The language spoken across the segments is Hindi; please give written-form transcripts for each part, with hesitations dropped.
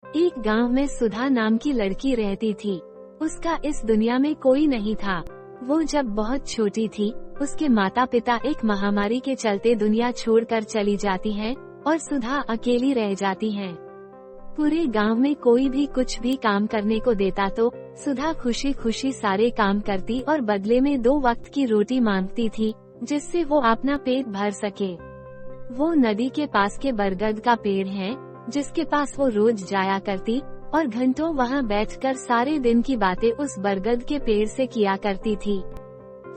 एक गांव में सुधा नाम की लड़की रहती थी। उसका इस दुनिया में कोई नहीं था। वो जब बहुत छोटी थी, उसके माता पिता एक महामारी के चलते दुनिया छोड़कर चली जाती हैं और सुधा अकेली रह जाती है। पूरे गांव में कोई भी कुछ भी काम करने को देता तो सुधा खुशी खुशी सारे काम करती और बदले में 2 वक्त की रोटी मांगती थी, जिससे वो अपना पेट भर सके। वो नदी के पास के बरगद का पेड़ है, जिसके पास वो रोज जाया करती और घंटों वहाँ बैठकर सारे दिन की बातें उस बरगद के पेड़ से किया करती थी।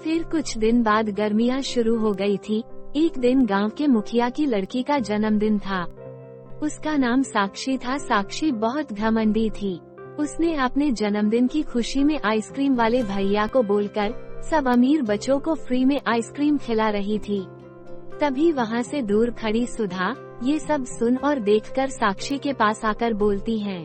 फिर कुछ दिन बाद गर्मियाँ शुरू हो गई थी। एक दिन गांव के मुखिया की लड़की का जन्मदिन था। उसका नाम साक्षी था। साक्षी बहुत घमंडी थी। उसने अपने जन्मदिन की खुशी में आइसक्रीम वाले भैया को बोलकर सब अमीर बच्चों को फ्री में आइसक्रीम खिला रही थी। तभी वहाँ से दूर खड़ी सुधा ये सब सुन और देखकर साक्षी के पास आकर बोलती है,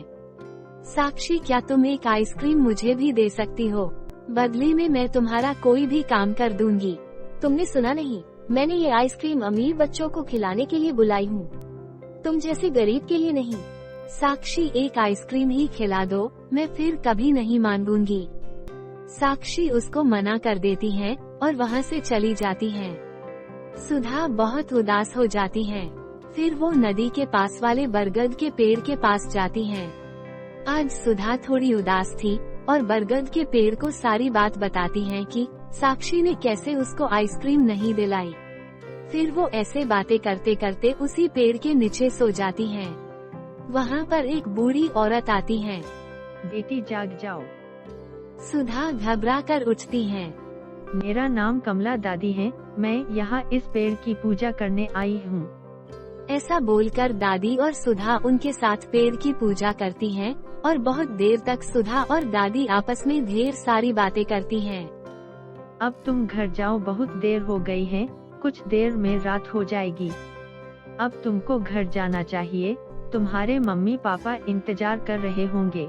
साक्षी, क्या तुम एक आइसक्रीम मुझे भी दे सकती हो? बदले में मैं तुम्हारा कोई भी काम कर दूंगी। तुमने सुना नहीं, मैंने ये आइसक्रीम अमीर बच्चों को खिलाने के लिए बुलाई हूँ, तुम जैसे गरीब के लिए नहीं। साक्षी, एक आइसक्रीम ही खिला दो, मैं फिर कभी नहीं मांगूंगी। साक्षी उसको मना कर देती है और वहाँ से चली जाती है। सुधा बहुत उदास हो जाती है। फिर वो नदी के पास वाले बरगद के पेड़ के पास जाती है। आज सुधा थोड़ी उदास थी और बरगद के पेड़ को सारी बात बताती है कि साक्षी ने कैसे उसको आइसक्रीम नहीं दिलाई। फिर वो ऐसे बातें करते करते उसी पेड़ के नीचे सो जाती है। वहाँ पर एक बूढ़ी औरत आती है। बेटी जाग जाओ। सुधा घबरा कर उठती है। मेरा नाम कमला दादी है, मैं यहाँ इस पेड़ की पूजा करने आई हूँ। ऐसा बोलकर दादी और सुधा उनके साथ पेड़ की पूजा करती हैं और बहुत देर तक सुधा और दादी आपस में ढेर सारी बातें करती हैं। अब तुम घर जाओ, बहुत देर हो गई है, कुछ देर में रात हो जाएगी। अब तुमको घर जाना चाहिए, तुम्हारे मम्मी पापा इंतजार कर रहे होंगे।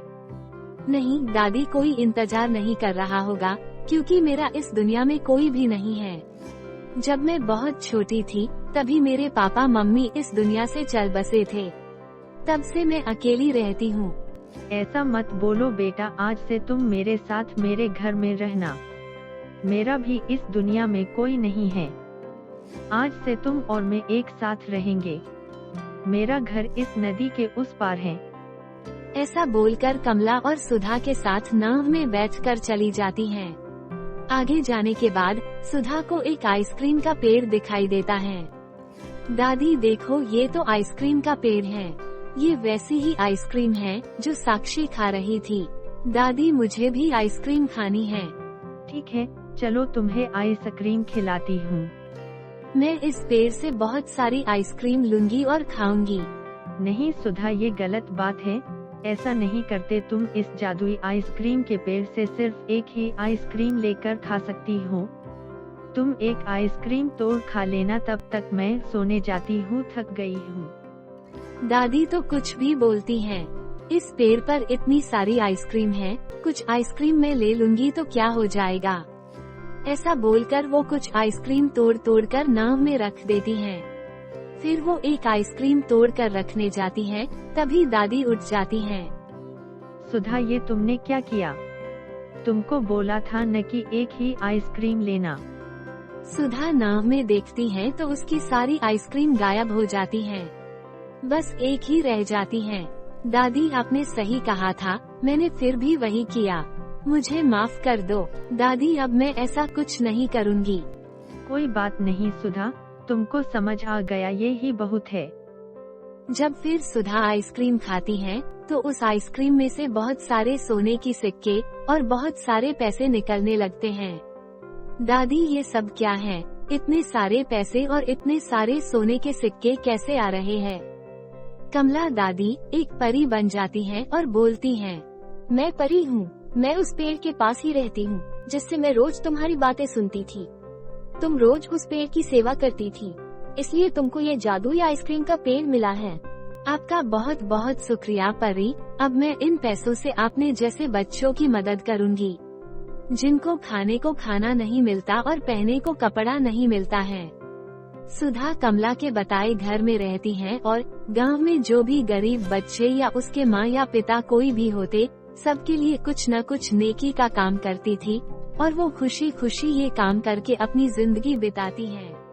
नहीं दादी, कोई इंतजार नहीं कर रहा होगा, क्योंकि मेरा इस दुनिया में कोई भी नहीं है। जब मैं बहुत छोटी थी तभी मेरे पापा मम्मी इस दुनिया से चल बसे थे। तब से मैं अकेली रहती हूँ। ऐसा मत बोलो बेटा, आज से तुम मेरे साथ मेरे घर में रहना। मेरा भी इस दुनिया में कोई नहीं है। आज से तुम और मैं एक साथ रहेंगे। मेरा घर इस नदी के उस पार है। ऐसा बोलकर कमला और सुधा के साथ नाव में बैठकर चली जाती हैं। आगे जाने के बाद सुधा को एक आइसक्रीम का पेड़ दिखाई देता है। दादी देखो, ये तो आइसक्रीम का पेड़ है। ये वैसी ही आइसक्रीम है जो साक्षी खा रही थी। दादी, मुझे भी आइसक्रीम खानी है। ठीक है, चलो तुम्हें आइसक्रीम खिलाती हूँ। मैं इस पेड़ से बहुत सारी आइसक्रीम लूंगी और खाऊंगी। नहीं सुधा, ये गलत बात है, ऐसा नहीं करते। तुम इस जादुई आइसक्रीम के पेड़ से सिर्फ एक ही आइसक्रीम लेकर खा सकती हो। तुम एक आइसक्रीम तोड़ खा लेना, तब तक मैं सोने जाती हूँ, थक गई हूँ। दादी तो कुछ भी बोलती हैं। इस पेड़ पर इतनी सारी आइसक्रीम है, कुछ आइसक्रीम मैं ले लूंगी तो क्या हो जाएगा। ऐसा बोलकर वो कुछ आइसक्रीम तोड़ कर नाव में रख देती हैं। फिर वो एक आइसक्रीम तोड़ कर रखने जाती है, तभी दादी उठ जाती है। सुधा, ये तुमने क्या किया? तुमको बोला था न कि एक ही आइसक्रीम लेना। सुधा नाव में देखती है तो उसकी सारी आइसक्रीम गायब हो जाती है। बस एक ही रह जाती है। दादी, आपने सही कहा था, मैंने फिर भी वही किया। मुझे माफ कर दो दादी, अब मैं ऐसा कुछ नहीं करूँगी। कोई बात नहीं सुधा, तुमको समझ आ गया, ये ही बहुत है। जब फिर सुधा आइसक्रीम खाती है तो उस आइसक्रीम में से बहुत सारे सोने की सिक्के और बहुत सारे पैसे निकलने लगते हैं। दादी, ये सब क्या है? इतने सारे पैसे और इतने सारे सोने के सिक्के कैसे आ रहे हैं? कमला दादी एक परी बन जाती है और बोलती है, मैं परी हूँ, मैं उस पेड़ के पास ही रहती हूँ जिससे मैं रोज तुम्हारी बातें सुनती थी। तुम रोज उस पेड़ की सेवा करती थी, इसलिए तुमको ये जादुई आइसक्रीम का पेड़ मिला है। आपका बहुत बहुत शुक्रिया परी। अब मैं इन पैसों से आपने जैसे बच्चों की मदद करूँगी, जिनको खाने को खाना नहीं मिलता और पहनने को कपड़ा नहीं मिलता है। सुधा कमला के बताए घर में रहती हैं और गांव में जो भी गरीब बच्चे या उसके माँ या पिता कोई भी होते, सबके लिए कुछ न कुछ नेकी का काम करती थी और वो खुशी खुशी ये काम करके अपनी जिंदगी बिताती है।